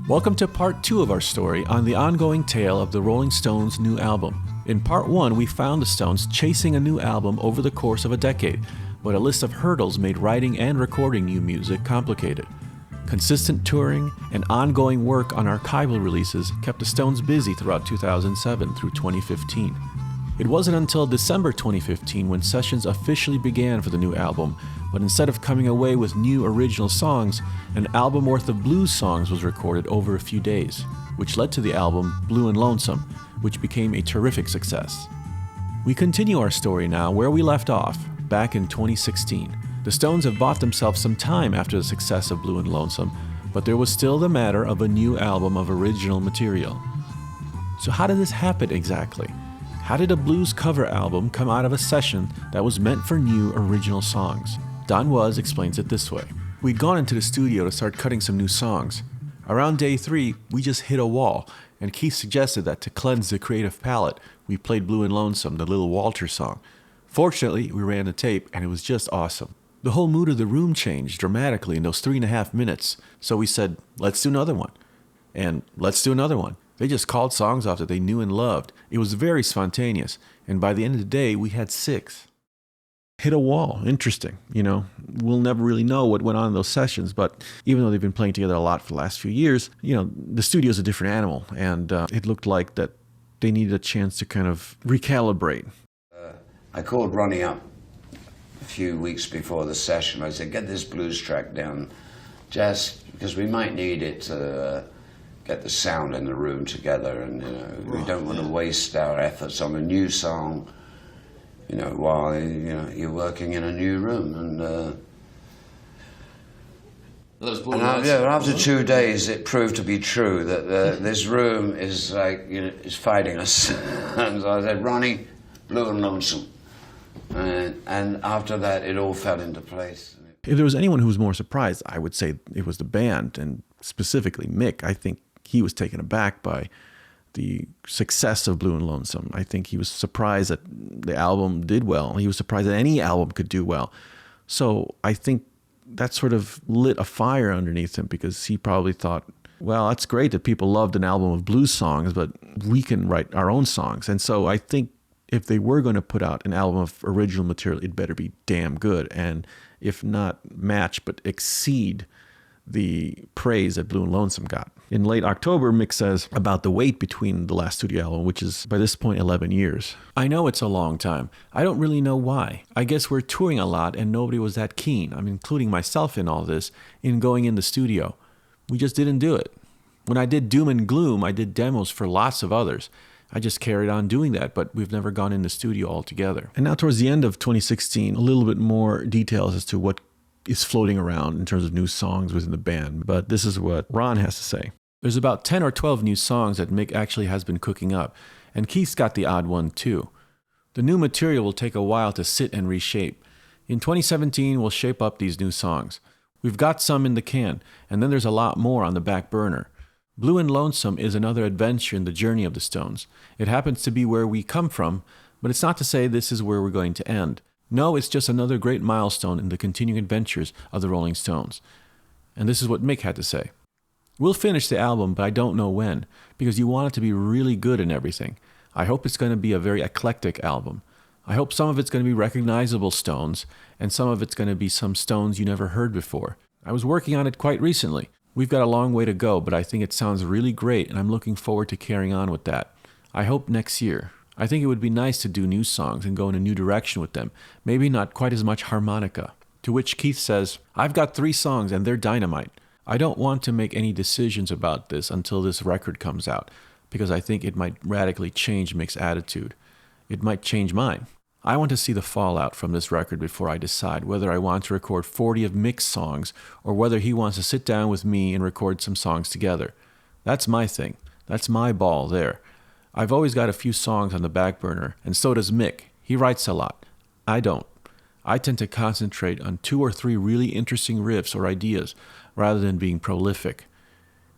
Welcome to part 2 of our story on the ongoing tale of the Rolling Stones' new album. In part 1, we found the Stones chasing a new album over the course of a decade, but a list of hurdles made writing and recording new music complicated. Consistent touring and ongoing work on archival releases kept the Stones busy throughout 2007 through 2015. It wasn't until December 2015 when sessions officially began for the new album, but instead of coming away with new original songs, an album worth of blues songs was recorded over a few days, which led to the album Blue and Lonesome, which became a terrific success. We continue our story now where we left off, back in 2016. The Stones have bought themselves some time after the success of Blue and Lonesome, but there was still the matter of a new album of original material. So how did this happen exactly? How did a blues cover album come out of a session that was meant for new original songs? Don Was explains it this way. We'd gone into the studio to start cutting some new songs. Around day 3, we just hit a wall, and Keith suggested that to cleanse the creative palette, we played Blue and Lonesome, the Little Walter song. Fortunately, we ran the tape, and it was just awesome. The whole mood of the room changed dramatically in those 3.5 minutes, so we said, let's do another one. And let's do another one. They just called songs off that they knew and loved. It was very spontaneous, and by the end of the day, we had 6. Hit a wall. Interesting. We'll never really know what went on in those sessions, but even though they've been playing together a lot for the last few years, the studio's a different animal, and it looked like that they needed a chance to kind of recalibrate. I called Ronnie up a few weeks before the session. I said, get this blues track down, just because we might need it to get the sound in the room together, and we don't want to waste our efforts on a new song, while you're working in a new room. And after 2 days, it proved to be true that this room is is fighting us. And so I said, Ronnie, Blue and Lonesome, and after that, it all fell into place. If there was anyone who was more surprised, I would say it was the band, and specifically Mick. I think he was taken aback by the success of Blue and Lonesome. I think he was surprised that the album did well. He was surprised that any album could do well. So I think that sort of lit a fire underneath him, because he probably thought, well, that's great that people loved an album of blues songs, but we can write our own songs. And so I think if they were going to put out an album of original material, it better be damn good. And if not match, but exceed the praise that Blue and Lonesome got. In late October, Mick says about the wait between the last studio album, which is by this point 11 years. I know it's a long time. I don't really know why. I guess we're touring a lot and nobody was that keen, I'm including myself in all this, in going in the studio. We just didn't do it. When I did Doom and Gloom, I did demos for lots of others. I just carried on doing that, but we've never gone in the studio altogether. And now towards the end of 2016, a little bit more details as to what is floating around in terms of new songs within the band, but this is what Ron has to say. There's about 10 or 12 new songs that Mick actually has been cooking up, and Keith's got the odd one too. The new material will take a while to sit and reshape. In 2017, we'll shape up these new songs. We've got some in the can, and then there's a lot more on the back burner. Blue and Lonesome is another adventure in the journey of the Stones. It happens to be where we come from, but it's not to say this is where we're going to end. No, it's just another great milestone in the continuing adventures of the Rolling Stones. And this is what Mick had to say. We'll finish the album, but I don't know when, because you want it to be really good and everything. I hope it's going to be a very eclectic album. I hope some of it's going to be recognizable Stones, and some of it's going to be some Stones you never heard before. I was working on it quite recently. We've got a long way to go, but I think it sounds really great, and I'm looking forward to carrying on with that. I hope next year. I think it would be nice to do new songs and go in a new direction with them. Maybe not quite as much harmonica. To which Keith says, I've got 3 songs and they're dynamite. I don't want to make any decisions about this until this record comes out, because I think it might radically change Mick's attitude. It might change mine. I want to see the fallout from this record before I decide whether I want to record 40 of Mick's songs or whether he wants to sit down with me and record some songs together. That's my thing. That's my ball there. I've always got a few songs on the back burner, and so does Mick. He writes a lot. I don't. I tend to concentrate on 2 or 3 really interesting riffs or ideas, rather than being prolific.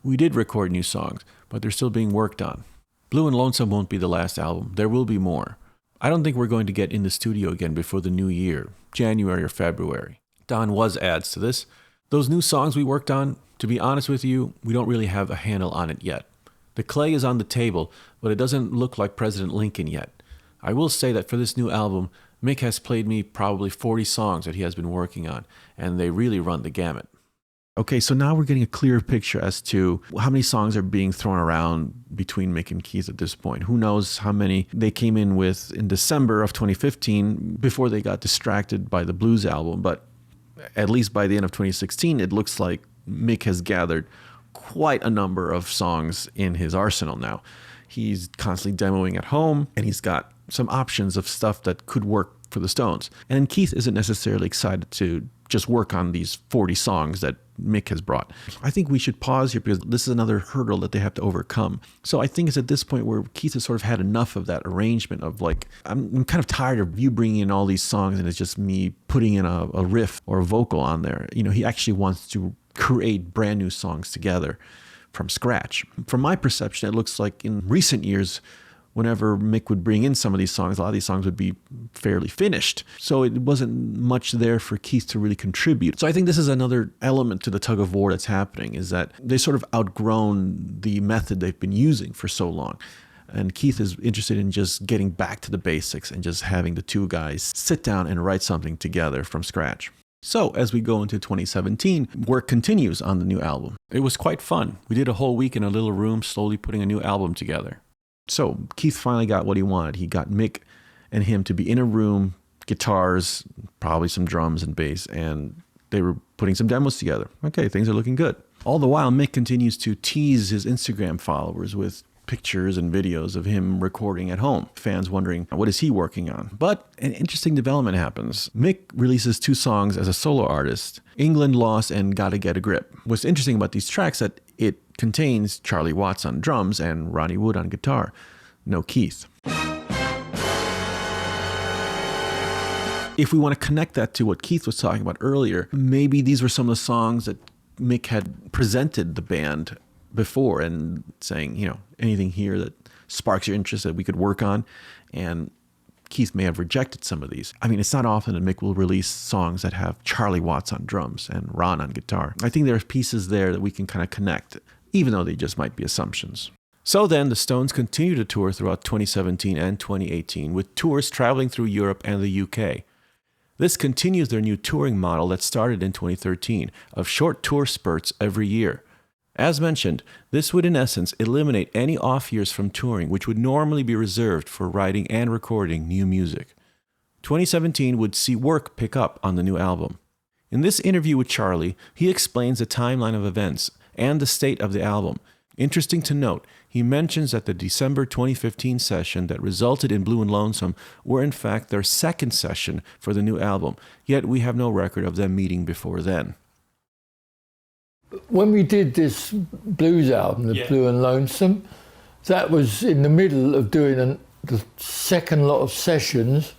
We did record new songs, but they're still being worked on. Blue and Lonesome won't be the last album. There will be more. I don't think we're going to get in the studio again before the new year, January or February. Don Was adds to this. Those new songs we worked on, to be honest with you, we don't really have a handle on it yet. The clay is on the table, but it doesn't look like President Lincoln yet. I will say that for this new album, Mick has played me probably 40 songs that he has been working on, and they really run the gamut. Okay, so now we're getting a clearer picture as to how many songs are being thrown around between Mick and Keith at this point. Who knows how many they came in with in December of 2015 before they got distracted by the blues album. But at least by the end of 2016, it looks like Mick has gathered quite a number of songs in his arsenal now. He's constantly demoing at home, and he's got some options of stuff that could work for the Stones. And Keith isn't necessarily excited to just work on these 40 songs that Mick has brought. I think we should pause here because this is another hurdle that they have to overcome. So I think it's at this point where Keith has sort of had enough of that arrangement of like, I'm kind of tired of you bringing in all these songs and it's just me putting in a riff or a vocal on there. You know, he actually wants to create brand new songs together from scratch. From my perception, it looks like in recent years, whenever Mick would bring in some of these songs, a lot of these songs would be fairly finished. So it wasn't much there for Keith to really contribute. So I think this is another element to the tug of war that's happening, is that they sort of outgrown the method they've been using for so long. And Keith is interested in just getting back to the basics and just having the two guys sit down and write something together from scratch. So as we go into 2017, work continues on the new album. It was quite fun. We did a whole week in a little room slowly putting a new album together. So Keith finally got what he wanted. He got Mick and him to be in a room, guitars, probably some drums and bass, and they were putting some demos together. Okay, things are looking good. All the while, Mick continues to tease his Instagram followers with pictures and videos of him recording at home. Fans wondering, what is he working on? But an interesting development happens. Mick releases 2 songs as a solo artist, England Lost and Gotta Get a Grip. What's interesting about these tracks is that it contains Charlie Watts on drums and Ronnie Wood on guitar. No Keith. If we want to connect that to what Keith was talking about earlier, maybe these were some of the songs that Mick had presented the band before and saying, you know, anything here that sparks your interest that we could work on. And Keith may have rejected some of these. I mean, it's not often that Mick will release songs that have Charlie Watts on drums and Ron on guitar. I think there are pieces there that we can kind of connect, even though they just might be assumptions. So then, the Stones continue to tour throughout 2017 and 2018, with tours traveling through Europe and the UK. This continues their new touring model that started in 2013, of short tour spurts every year. As mentioned, this would in essence eliminate any off years from touring, which would normally be reserved for writing and recording new music. 2017 would see work pick up on the new album. In this interview with Charlie, he explains the timeline of events and the state of the album. Interesting to note, he mentions that the December 2015 session that resulted in Blue and Lonesome were in fact their second session for the new album, yet we have no record of them meeting before then. When we did this blues album, the Blue and Lonesome, that was in the middle of doing the second lot of sessions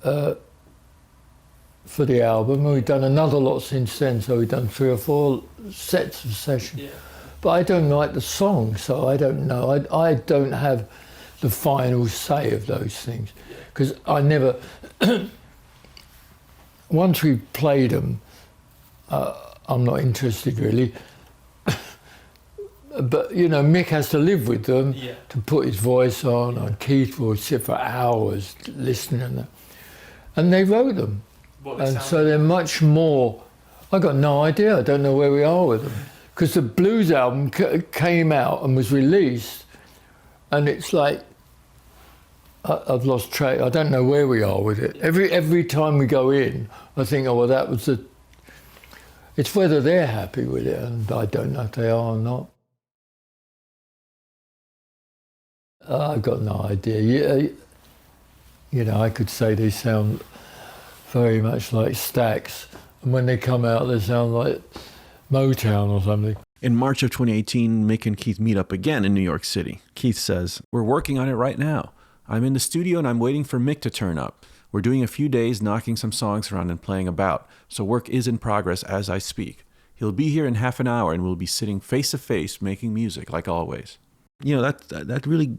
for the album, and we've done another lot since then, so we've done 3 or 4 sets of sessions. Yeah. But I don't write the songs, so I don't know. I don't have the final say of those things, because I never, once we've played them, I'm not interested really. But, you know, Mick has to live with them to put his voice on, and Keith will sit for hours listening. And they wrote them. And so they're much more, I got no idea, I don't know where we are with them. Because the blues album came out and was released, and it's like, I've lost track, I don't know where we are with it. Every time we go in, I think, oh, well, that was the, it's whether they're happy with it, and I don't know if they are or not. I've got no idea. You know, I could say they sound very much like Stax, and when they come out, they sound like Motown or something. In March of 2018, Mick and Keith meet up again in New York City. Keith says, "We're working on it right now. I'm in the studio and I'm waiting for Mick to turn up. We're doing a few days, knocking some songs around and playing about, so work is in progress as I speak. He'll be here in half an hour and we'll be sitting face to face making music like always." You know, that really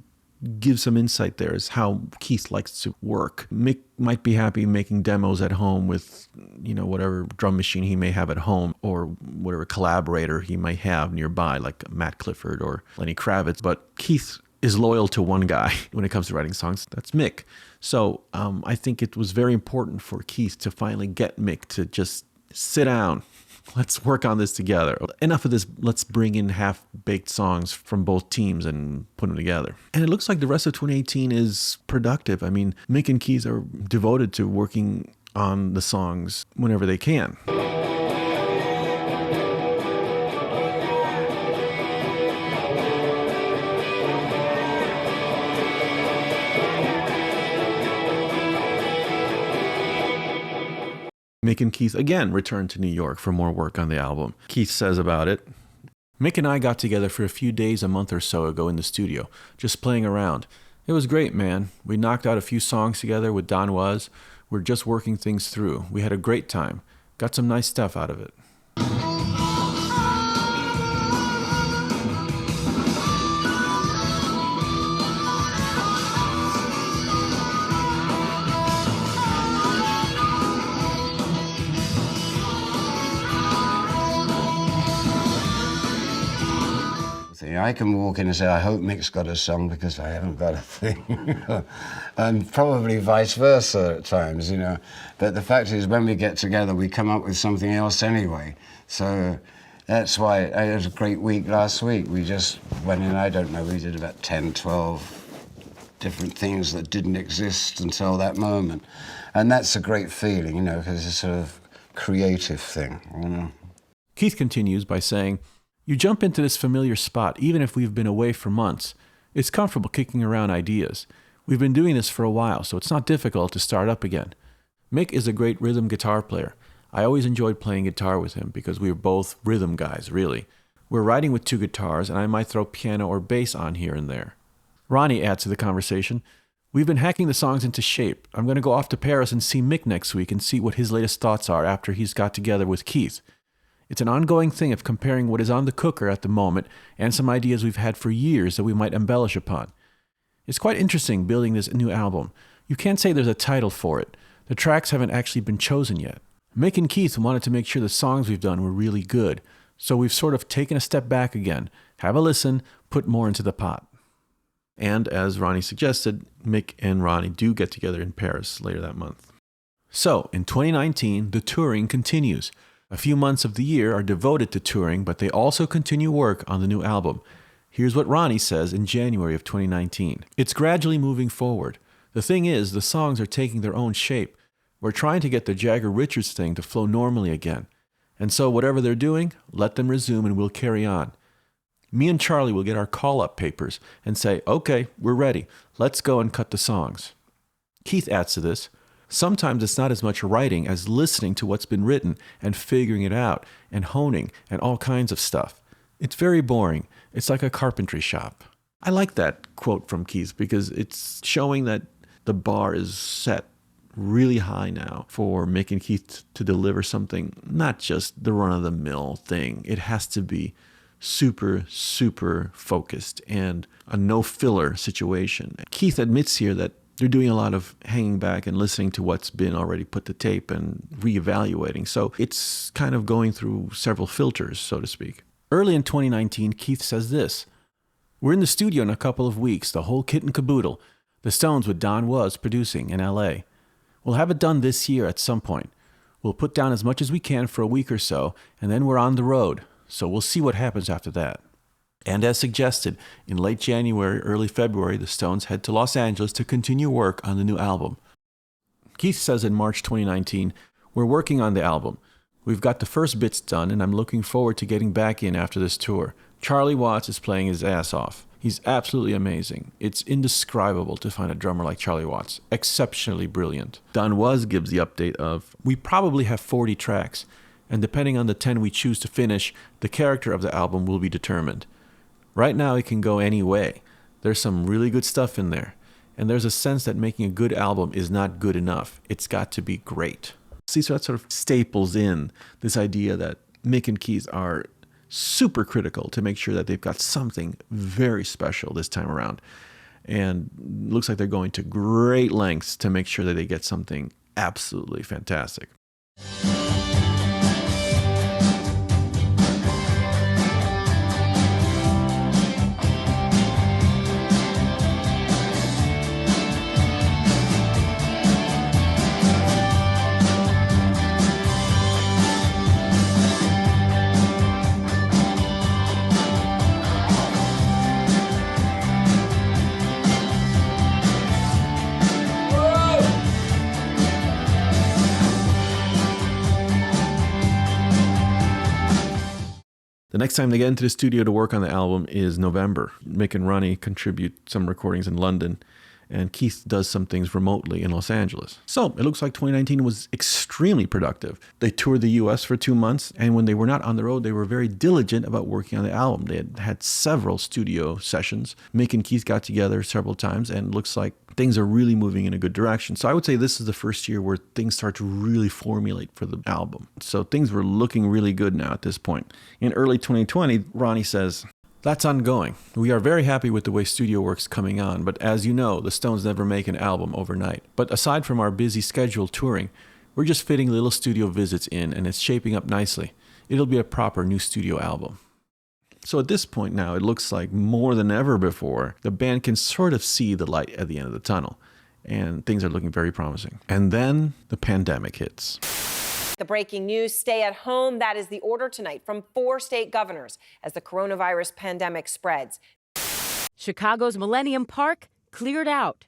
gives some insight there is how Keith likes to work. Mick might be happy making demos at home with, whatever drum machine he may have at home or whatever collaborator he might have nearby, like Matt Clifford or Lenny Kravitz. But Keith is loyal to one guy when it comes to writing songs. That's Mick. So I think it was very important for Keith to finally get Mick to just sit down. Let's work on this together. Enough of this. Let's bring in half-baked songs from both teams and put them together. And it looks like the rest of 2018 is productive. I mean, Mick and Keith are devoted to working on the songs whenever they can. Mick and Keith again returned to New York for more work on the album. Keith says about it, "Mick and I got together for a few days a month or so ago in the studio, just playing around. It was great, man. We knocked out a few songs together with Don Was. We're just working things through. We had a great time. Got some nice stuff out of it." I can walk in and say, I hope Mick's got a song because I haven't got a thing. And probably vice versa at times, But the fact is, when we get together, we come up with something else anyway. So that's why I had a great week last week. We just went in, I don't know, we did about 10, 12 different things that didn't exist until that moment. And that's a great feeling, because it's a sort of creative thing, Keith continues by saying, "You jump into this familiar spot even if we've been away for months. It's comfortable kicking around ideas. We've been doing this for a while, so it's not difficult to start up again. Mick is a great rhythm guitar player. I always enjoyed playing guitar with him because we were both rhythm guys, really. We're writing with two guitars, and I might throw piano or bass on here and there." Ronnie adds to the conversation, "We've been hacking the songs into shape. I'm going to go off to Paris and see Mick next week and see what his latest thoughts are after he's got together with Keith. It's an ongoing thing of comparing what is on the cooker at the moment and some ideas we've had for years that we might embellish upon. It's quite interesting building this new album. You can't say there's a title for it. The tracks haven't actually been chosen yet. Mick and Keith wanted to make sure the songs we've done were really good, so we've sort of taken a step back again, have a listen, put more into the pot." And as Ronnie suggested, Mick and Ronnie do get together in Paris later that month. So, in 2019, the touring continues. A few months of the year are devoted to touring, but they also continue work on the new album. Here's what Ronnie says in January of 2019. "It's gradually moving forward. The thing is, the songs are taking their own shape. We're trying to get the Jagger Richards thing to flow normally again. And so whatever they're doing, let them resume and we'll carry on. Me and Charlie will get our call-up papers and say, okay, we're ready. Let's go and cut the songs." Keith adds to this, "Sometimes it's not as much writing as listening to what's been written and figuring it out and honing and all kinds of stuff. It's very boring. It's like a carpentry shop." I like that quote from Keith because it's showing that the bar is set really high now for Mick and Keith to deliver something, not just the run-of-the-mill thing. It has to be super, super focused and a no-filler situation. Keith admits here that they're doing a lot of hanging back and listening to what's been already put to tape and reevaluating. So it's kind of going through several filters, so to speak. Early in 2019, Keith says this, "We're in the studio in a couple of weeks, the whole kit and caboodle. The Stones with Don Was producing in LA. We'll have it done this year at some point. We'll put down as much as we can for a week or so, and then we're on the road. So we'll see what happens after that." And as suggested, in late January, early February, the Stones head to Los Angeles to continue work on the new album. Keith says in March 2019, "We're working on the album. We've got the first bits done, and I'm looking forward to getting back in after this tour. Charlie Watts is playing his ass off. He's absolutely amazing. It's indescribable to find a drummer like Charlie Watts. Exceptionally brilliant." Don Was gives the update of, "We probably have 40 tracks, and depending on the 10 we choose to finish, the character of the album will be determined. Right now it can go any way. There's some really good stuff in there, and there's a sense that making a good album is not good enough. It's got to be great." See, so that sort of staples in this idea that Mick and Keith are super critical to make sure that they've got something very special this time around. And looks like they're going to great lengths to make sure that they get something absolutely fantastic. The next time they get into the studio to work on the album is November. Mick and Ronnie contribute some recordings in London, and Keith does some things remotely in Los Angeles. So it looks like 2019 was extremely productive. They toured the US for 2 months, and when they were not on the road, they were very diligent about working on the album. They had several studio sessions. Mick and Keith got together several times, and it looks like things are really moving in a good direction. So I would say this is the first year where things start to really formulate for the album. So things were looking really good now at this point. In early 2020, Ronnie says, "That's ongoing. We are very happy with the way studio work's coming on, but as you know, the Stones never make an album overnight. But aside from our busy schedule touring, we're just fitting little studio visits in, and it's shaping up nicely. It'll be a proper new studio album." So at this point now, it looks like more than ever before, the band can sort of see the light at the end of the tunnel, and things are looking very promising. And then the pandemic hits. The breaking news, stay at home. That is the order tonight from 4 state governors as the coronavirus pandemic spreads. Chicago's Millennium Park cleared out,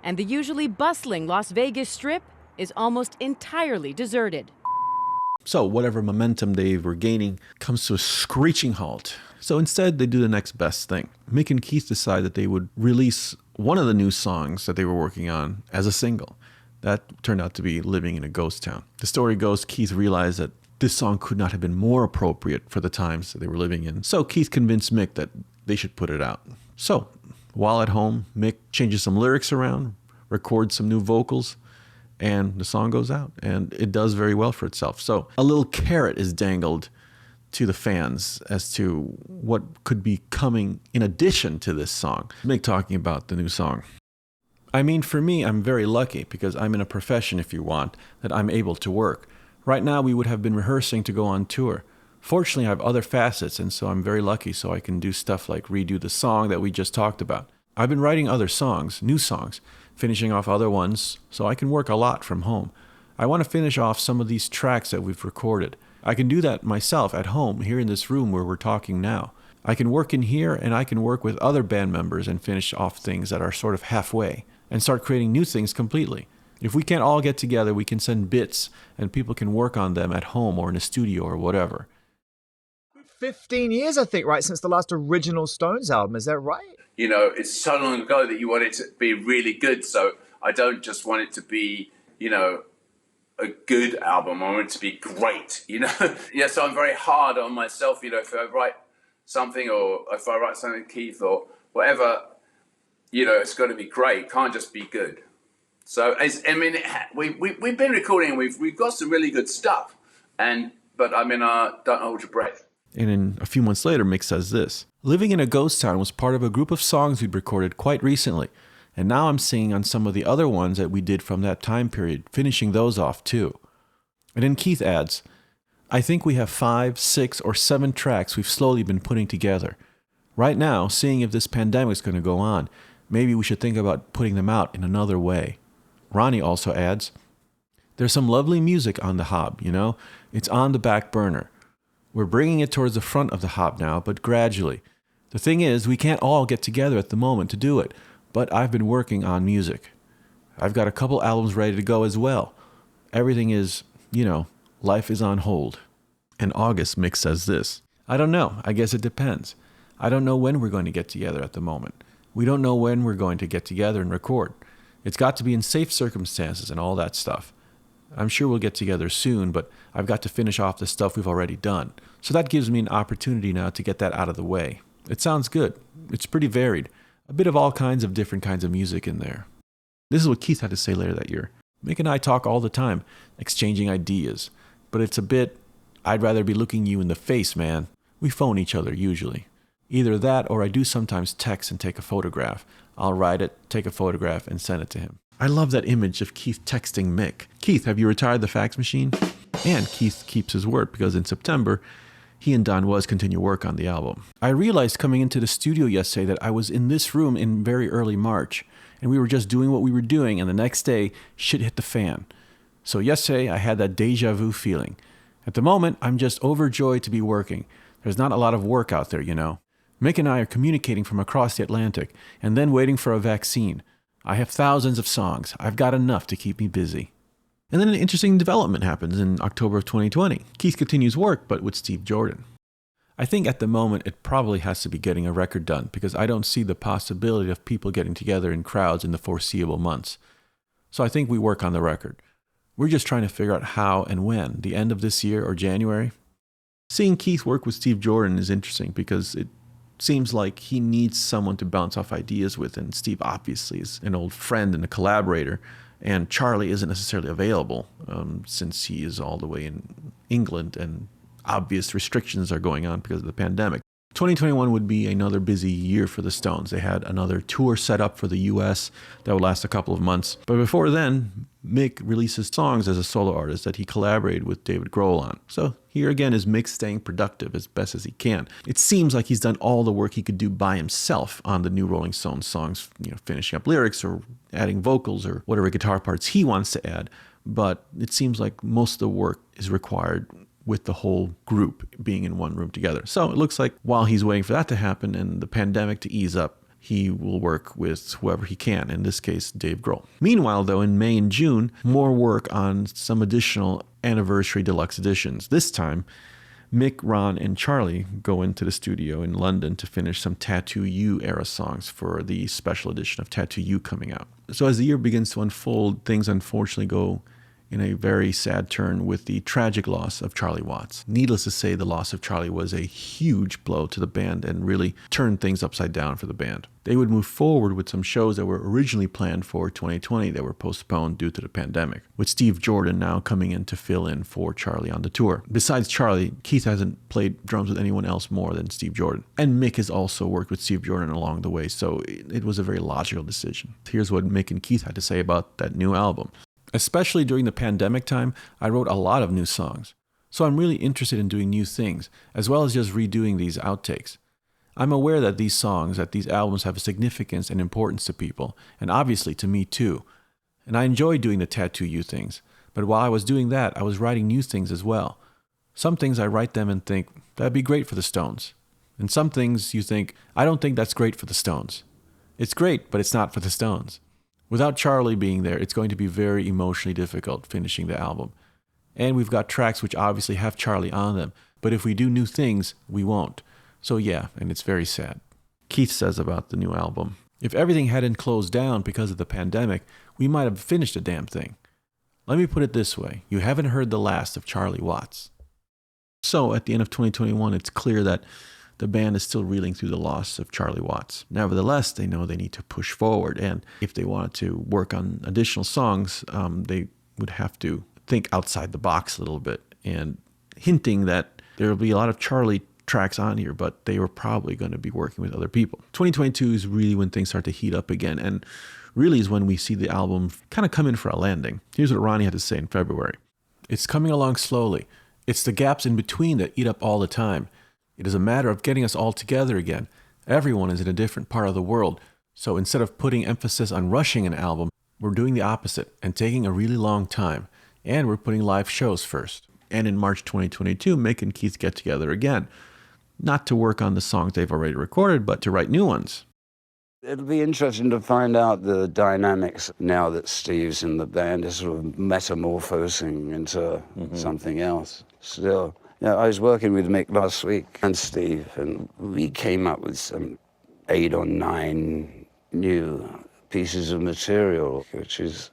and the usually bustling Las Vegas Strip is almost entirely deserted. So whatever momentum they were gaining comes to a screeching halt. So instead, they do the next best thing. Mick and Keith decide that they would release one of the new songs that they were working on as a single. That turned out to be Living in a Ghost Town. The story goes, Keith realized that this song could not have been more appropriate for the times that they were living in. So Keith convinced Mick that they should put it out. So while at home, Mick changes some lyrics around, records some new vocals, and the song goes out. And it does very well for itself. So a little carrot is dangled to the fans as to what could be coming in addition to this song. Mick talking about the new song. I mean, for me, I'm very lucky because I'm in a profession, if you want, that I'm able to work. Right now, we would have been rehearsing to go on tour. Fortunately, I have other facets, and so I'm very lucky, so I can do stuff like redo the song that we just talked about. I've been writing other songs, new songs, finishing off other ones, so I can work a lot from home. I want to finish off some of these tracks that we've recorded. I can do that myself at home, here in this room where we're talking now. I can work in here, and I can work with other band members and finish off things that are sort of halfway, and start creating new things completely. If we can't all get together, we can send bits, and people can work on them at home or in a studio or whatever. 15 years, I think, right, since the last original Stones album, is that right? You know, it's so long ago that you want it to be really good, so I don't just want it to be, you know, a good album, I want it to be great, you know? Yeah, so I'm very hard on myself, you know, if I write something or if I write something Keith or whatever, you know, it's got to be great, can't just be good. So, we've been recording, we've got some really good stuff, but I mean, don't hold your breath. And then a few months later, Mick says this. Living in a Ghost Town was part of a group of songs we'd recorded quite recently, and now I'm singing on some of the other ones that we did from that time period, finishing those off too. And then Keith adds, I think we have 5, 6, or 7 tracks we've slowly been putting together. Right now, seeing if this pandemic's going to go on, maybe we should think about putting them out in another way. Ronnie also adds, there's some lovely music on the Hob, you know? It's on the back burner. We're bringing it towards the front of the Hob now, but gradually. The thing is, we can't all get together at the moment to do it, but I've been working on music. I've got a couple albums ready to go as well. Everything is, you know, life is on hold. In August, Mick says this. I don't know. I guess it depends. I don't know when we're going to get together at the moment. We don't know when we're going to get together and record. It's got to be in safe circumstances and all that stuff. I'm sure we'll get together soon, but I've got to finish off the stuff we've already done. So that gives me an opportunity now to get that out of the way. It sounds good. It's pretty varied. A bit of all kinds of different kinds of music in there. This is what Keith had to say later that year. Mick and I talk all the time, exchanging ideas. But it's a bit, I'd rather be looking you in the face, man. We phone each other usually. Either that or I do sometimes text and take a photograph. I'll write it, take a photograph, and send it to him. I love that image of Keith texting Mick. Keith, have you retired the fax machine? And Keith keeps his word because in September, he and Don Was continue work on the album. I realized coming into the studio yesterday that I was in this room in very early March, and we were just doing what we were doing, and the next day, shit hit the fan. So yesterday, I had that deja vu feeling. At the moment, I'm just overjoyed to be working. There's not a lot of work out there, you know. Mick and I are communicating from across the Atlantic, and then waiting for a vaccine. I have thousands of songs. I've got enough to keep me busy. And then an interesting development happens in October of 2020. Keith continues work, but with Steve Jordan. I think at the moment it probably has to be getting a record done because I don't see the possibility of people getting together in crowds in the foreseeable months. So I think we work on the record. We're just trying to figure out how and when, the end of this year or January. Seeing Keith work with Steve Jordan is interesting because it seems like he needs someone to bounce off ideas with, and Steve obviously is an old friend and a collaborator. And Charlie isn't necessarily available since he is all the way in England and obvious restrictions are going on because of the pandemic. 2021 would be another busy year for the Stones. They had another tour set up for the US that would last a couple of months. But before then, Mick releases songs as a solo artist that he collaborated with David Grohl on. So here again is Mick staying productive as best as he can. It seems like he's done all the work he could do by himself on the new Rolling Stones songs, finishing up lyrics or adding vocals or whatever guitar parts he wants to add. But it seems like most of the work is required with the whole group being in one room together. So it looks like while he's waiting for that to happen and the pandemic to ease up, he will work with whoever he can, in this case, Dave Grohl. Meanwhile, though, in May and June, more work on some additional anniversary deluxe editions. This time, Mick, Ron, and Charlie go into the studio in London to finish some Tattoo You era songs for the special edition of Tattoo You coming out. So as the year begins to unfold, things unfortunately go in a very sad turn with the tragic loss of Charlie Watts. Needless to say, the loss of Charlie was a huge blow to the band and really turned things upside down for the band. They would move forward with some shows that were originally planned for 2020 that were postponed due to the pandemic, with Steve Jordan now coming in to fill in for Charlie on the tour. Besides Charlie, Keith hasn't played drums with anyone else more than Steve Jordan. And Mick has also worked with Steve Jordan along the way, so it was a very logical decision. Here's what Mick and Keith had to say about that new album. Especially during the pandemic time, I wrote a lot of new songs. So I'm really interested in doing new things, as well as just redoing these outtakes. I'm aware that these songs, that these albums have a significance and importance to people, and obviously to me too. And I enjoy doing the Tattoo You things, but while I was doing that, I was writing new things as well. Some things I write them and think, that'd be great for the Stones. And some things you think, I don't think that's great for the Stones. It's great, but it's not for the Stones. Without Charlie being there, it's going to be very emotionally difficult finishing the album. And we've got tracks which obviously have Charlie on them, but if we do new things, we won't. So yeah, and it's very sad. Keith says about the new album, if everything hadn't closed down because of the pandemic, we might have finished the damn thing. Let me put it this way, you haven't heard the last of Charlie Watts. So at the end of 2021, it's clear that the band is still reeling through the loss of Charlie Watts. Nevertheless, they know they need to push forward, and if they wanted to work on additional songs, they would have to think outside the box a little bit, and hinting that there will be a lot of Charlie tracks on here, but they were probably going to be working with other people. 2022 is really when things start to heat up again, and really is when we see the album kind of come in for a landing. Here's what Ronnie had to say in February. It's coming along slowly. It's the gaps in between that eat up all the time. It is a matter of getting us all together again. Everyone is in a different part of the world, so instead of putting emphasis on rushing an album, we're doing the opposite and taking a really long time, and we're putting live shows first. And in March 2022, Mick and Keith get together again, not to work on the songs they've already recorded, but to write new ones. It'll be interesting to find out the dynamics now that Steve's in the band is sort of metamorphosing into something else. Still, I was working with Mick last week and Steve, and we came up with some 8 or 9 new pieces of material, which is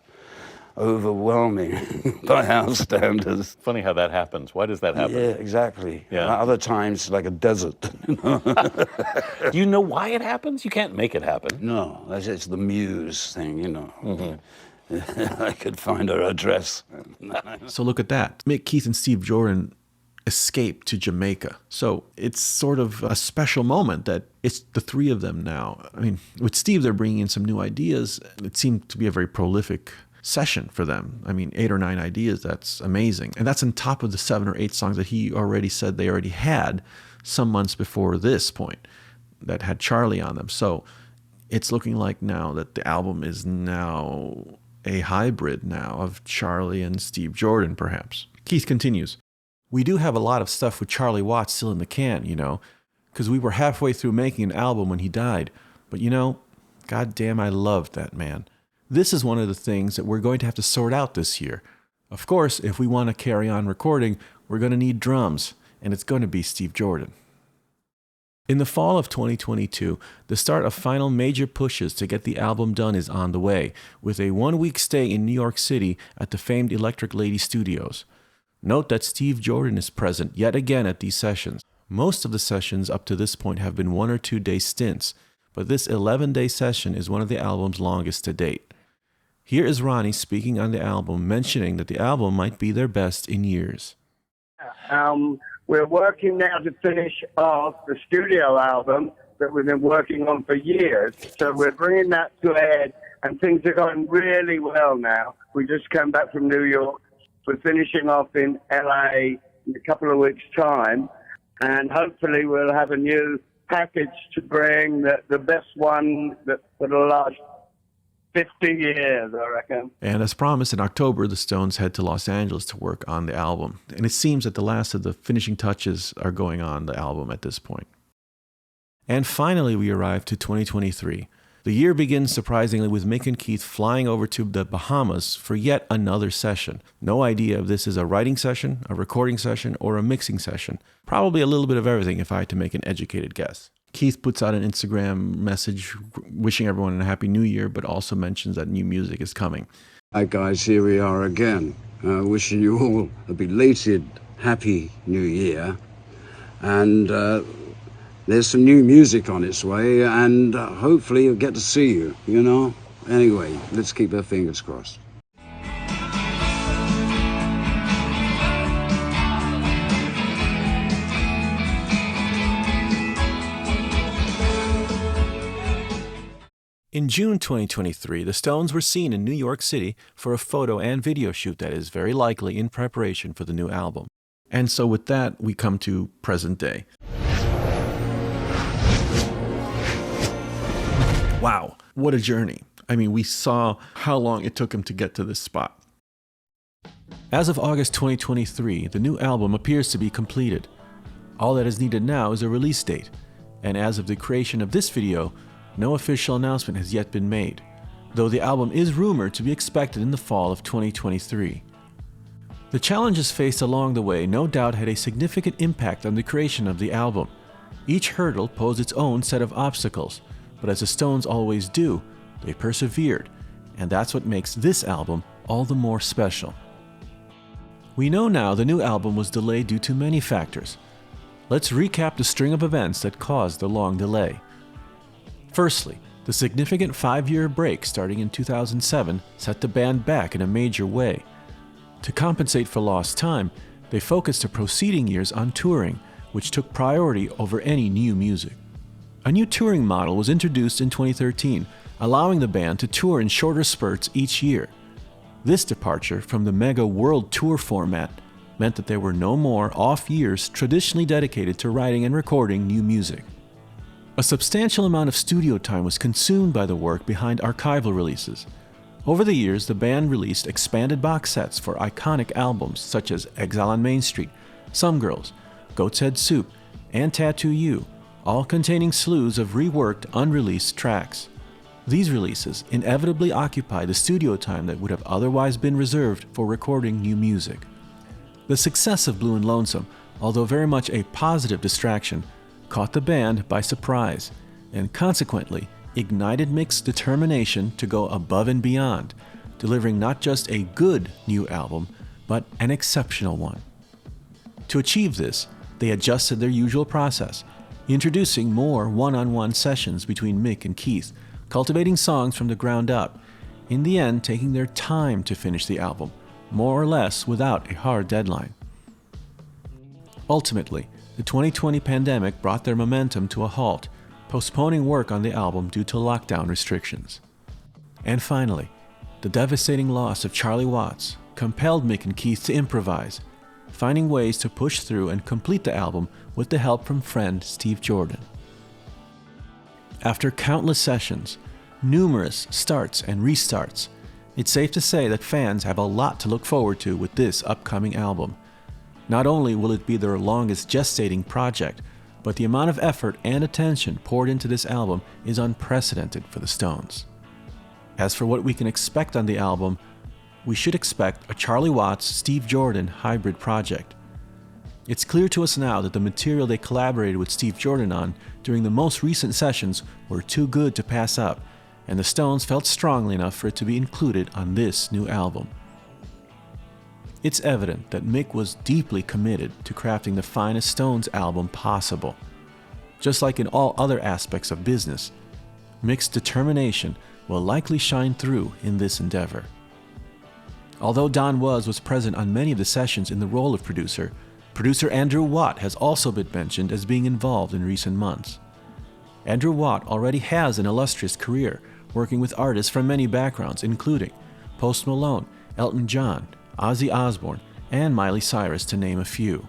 overwhelming by our standards. Funny how that happens. Why does that happen? Yeah, exactly. Yeah. Other times, like a desert. Do you know why it happens? You can't make it happen. No, it's the muse thing, I could find her address. So look at that. Mick, Keith, and Steve Jordan escape to Jamaica. So it's sort of a special moment that it's the three of them now. I mean, with Steve, they're bringing in some new ideas. It seemed to be a very prolific session for them. I mean, 8 or 9 ideas, that's amazing. And that's on top of the 7 or 8 songs that he already said they already had some months before this point that had Charlie on them. So it's looking like now that the album is now a hybrid now of Charlie and Steve Jordan, perhaps. Keith continues, "We do have a lot of stuff with Charlie Watts still in the can, you know, because we were halfway through making an album when he died. But you know, goddamn, I loved that man. This is one of the things that we're going to have to sort out this year. Of course, if we want to carry on recording, we're going to need drums, and it's going to be Steve Jordan." In the fall of 2022, the start of final major pushes to get the album done is on the way, with a 1-week stay in New York City at the famed Electric Lady Studios. Note that Steve Jordan is present yet again at these sessions. Most of the sessions up to this point have been 1 or 2 day stints, but this 11-day session is one of the album's longest to date. Here is Ronnie speaking on the album, mentioning that the album might be their best in years. We're working now to finish off the studio album that we've been working on for years. So we're bringing that to a head, and things are going really well now. We just came back from New York. We're finishing off in LA in a couple of weeks' time, and hopefully we'll have a new package to bring, the best one that for the last 50 years, I reckon. And as promised, in October, the Stones head to Los Angeles to work on the album. And it seems that the last of the finishing touches are going on the album at this point. And finally, we arrive to 2023. The year begins surprisingly with Mick and Keith flying over to the Bahamas for yet another session. No idea if this is a writing session, a recording session, or a mixing session. Probably a little bit of everything if I had to make an educated guess. Keith puts out an Instagram message wishing everyone a happy new year, but also mentions that new music is coming. Hi guys, here we are again. Wishing you all a belated happy new year. And there's some new music on its way, and hopefully you'll get to see you, you know. Anyway, let's keep our fingers crossed. In June 2023, the Stones were seen in New York City for a photo and video shoot that is very likely in preparation for the new album. And so with that, we come to present day. Wow, what a journey. I mean, we saw how long it took him to get to this spot. As of August 2023, the new album appears to be completed. All that is needed now is a release date. And as of the creation of this video, no official announcement has yet been made, though the album is rumored to be expected in the fall of 2023. The challenges faced along the way no doubt had a significant impact on the creation of the album. Each hurdle posed its own set of obstacles, but as the Stones always do, they persevered, and that's what makes this album all the more special. We know now the new album was delayed due to many factors. Let's recap the string of events that caused the long delay. Firstly, the significant 5-year break starting in 2007 set the band back in a major way. To compensate for lost time, they focused the preceding years on touring, which took priority over any new music. A new touring model was introduced in 2013, allowing the band to tour in shorter spurts each year. This departure from the mega world tour format meant that there were no more off years traditionally dedicated to writing and recording new music. A substantial amount of studio time was consumed by the work behind archival releases. Over the years, the band released expanded box sets for iconic albums such as Exile on Main Street, Some Girls, Goat's Head Soup, and Tattoo You, all containing slews of reworked, unreleased tracks. These releases inevitably occupy the studio time that would have otherwise been reserved for recording new music. The success of Blue and Lonesome, although very much a positive distraction, caught the band by surprise, and consequently ignited Mick's determination to go above and beyond, delivering not just a good new album, but an exceptional one. To achieve this, they adjusted their usual process, introducing more one-on-one sessions between Mick and Keith, cultivating songs from the ground up, in the end taking their time to finish the album, more or less without a hard deadline. Ultimately, the 2020 pandemic brought their momentum to a halt, postponing work on the album due to lockdown restrictions. And finally, the devastating loss of Charlie Watts compelled Mick and Keith to improvise, finding ways to push through and complete the album with the help from friend Steve Jordan. After countless sessions, numerous starts and restarts, it's safe to say that fans have a lot to look forward to with this upcoming album. Not only will it be their longest gestating project, but the amount of effort and attention poured into this album is unprecedented for the Stones. As for what we can expect on the album, we should expect a Charlie Watts, Steve Jordan hybrid project. It's clear to us now that the material they collaborated with Steve Jordan on during the most recent sessions were too good to pass up, and the Stones felt strongly enough for it to be included on this new album. It's evident that Mick was deeply committed to crafting the finest Stones album possible. Just like in all other aspects of business, Mick's determination will likely shine through in this endeavor. Although Don was present on many of the sessions in the role of producer, producer Andrew Watt has also been mentioned as being involved in recent months. Andrew Watt already has an illustrious career working with artists from many backgrounds, including Post Malone, Elton John, Ozzy Osbourne, and Miley Cyrus, to name a few.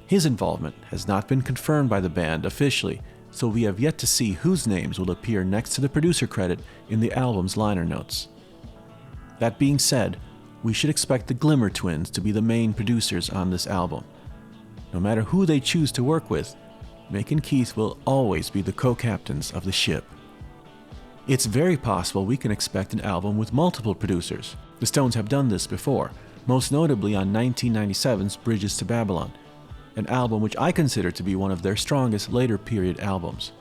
His involvement has not been confirmed by the band officially, so we have yet to see whose names will appear next to the producer credit in the album's liner notes. That being said, we should expect the Glimmer Twins to be the main producers on this album. No matter who they choose to work with, Mick and Keith will always be the co-captains of the ship. It's very possible we can expect an album with multiple producers. The Stones have done this before, most notably on 1997's Bridges to Babylon, an album which I consider to be one of their strongest later period albums.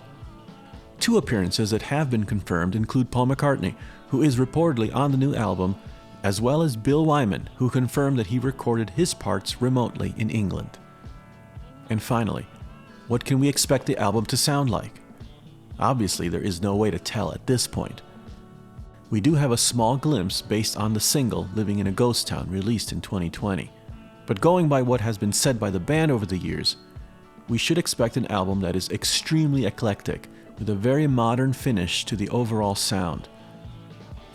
Two appearances that have been confirmed include Paul McCartney, who is reportedly on the new album, as well as Bill Wyman, who confirmed that he recorded his parts remotely in England. And finally, what can we expect the album to sound like? Obviously, there is no way to tell at this point. We do have a small glimpse based on the single Living in a Ghost Town released in 2020. But going by what has been said by the band over the years, we should expect an album that is extremely eclectic, with a very modern finish to the overall sound.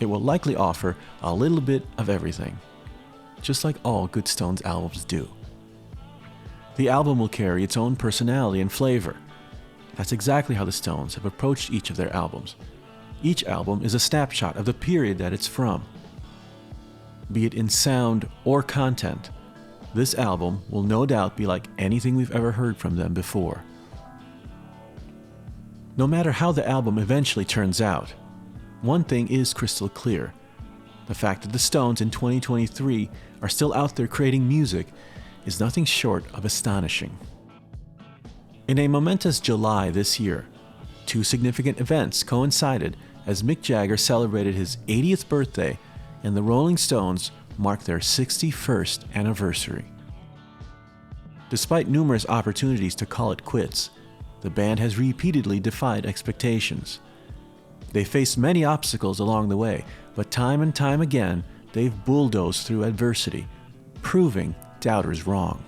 It will likely offer a little bit of everything, just like all good Stones albums do. The album will carry its own personality and flavor. That's exactly how the Stones have approached each of their albums. Each album is a snapshot of the period that it's from. Be it in sound or content, this album will no doubt be like anything we've ever heard from them before. No matter how the album eventually turns out, one thing is crystal clear. The fact that the Stones in 2023 are still out there creating music is nothing short of astonishing. In a momentous July this year, two significant events coincided as Mick Jagger celebrated his 80th birthday and the Rolling Stones marked their 61st anniversary. Despite numerous opportunities to call it quits, the band has repeatedly defied expectations. They faced many obstacles along the way, but time and time again, they've bulldozed through adversity, proving doubters wrong.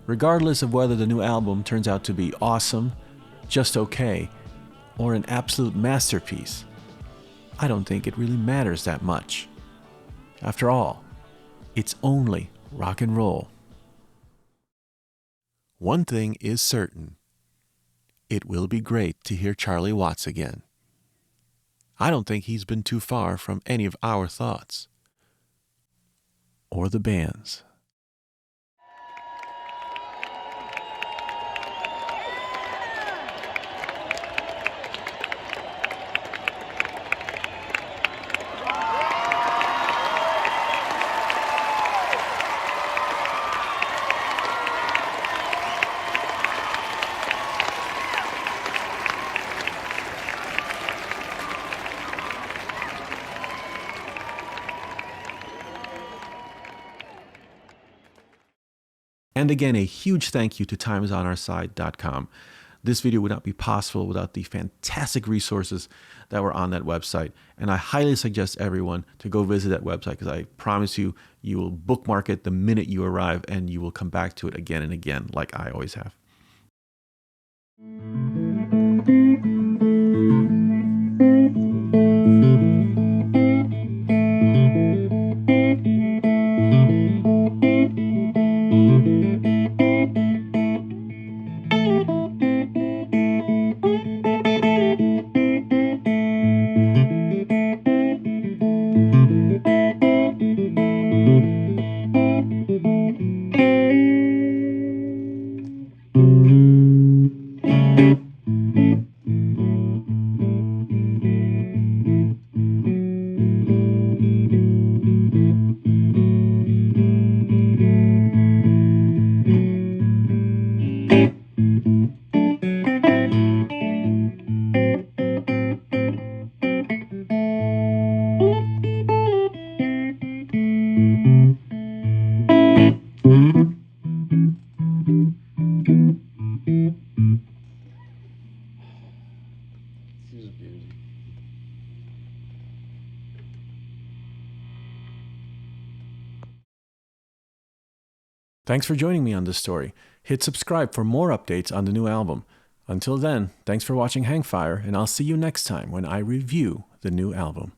Regardless of whether the new album turns out to be awesome, just okay, or an absolute masterpiece, I don't think it really matters that much. After all, it's only rock and roll. One thing is certain. It will be great to hear Charlie Watts again. I don't think he's been too far from any of our thoughts. Or the band's. And again, a huge thank you to TimesOnOurSide.com. This video would not be possible without the fantastic resources that were on that website. And I highly suggest everyone to go visit that website, because I promise you, you will bookmark it the minute you arrive and you will come back to it again and again, like I always have. Thanks for joining me on this story. Hit subscribe for more updates on the new album. Until then, thanks for watching Hangfire, and I'll see you next time when I review the new album.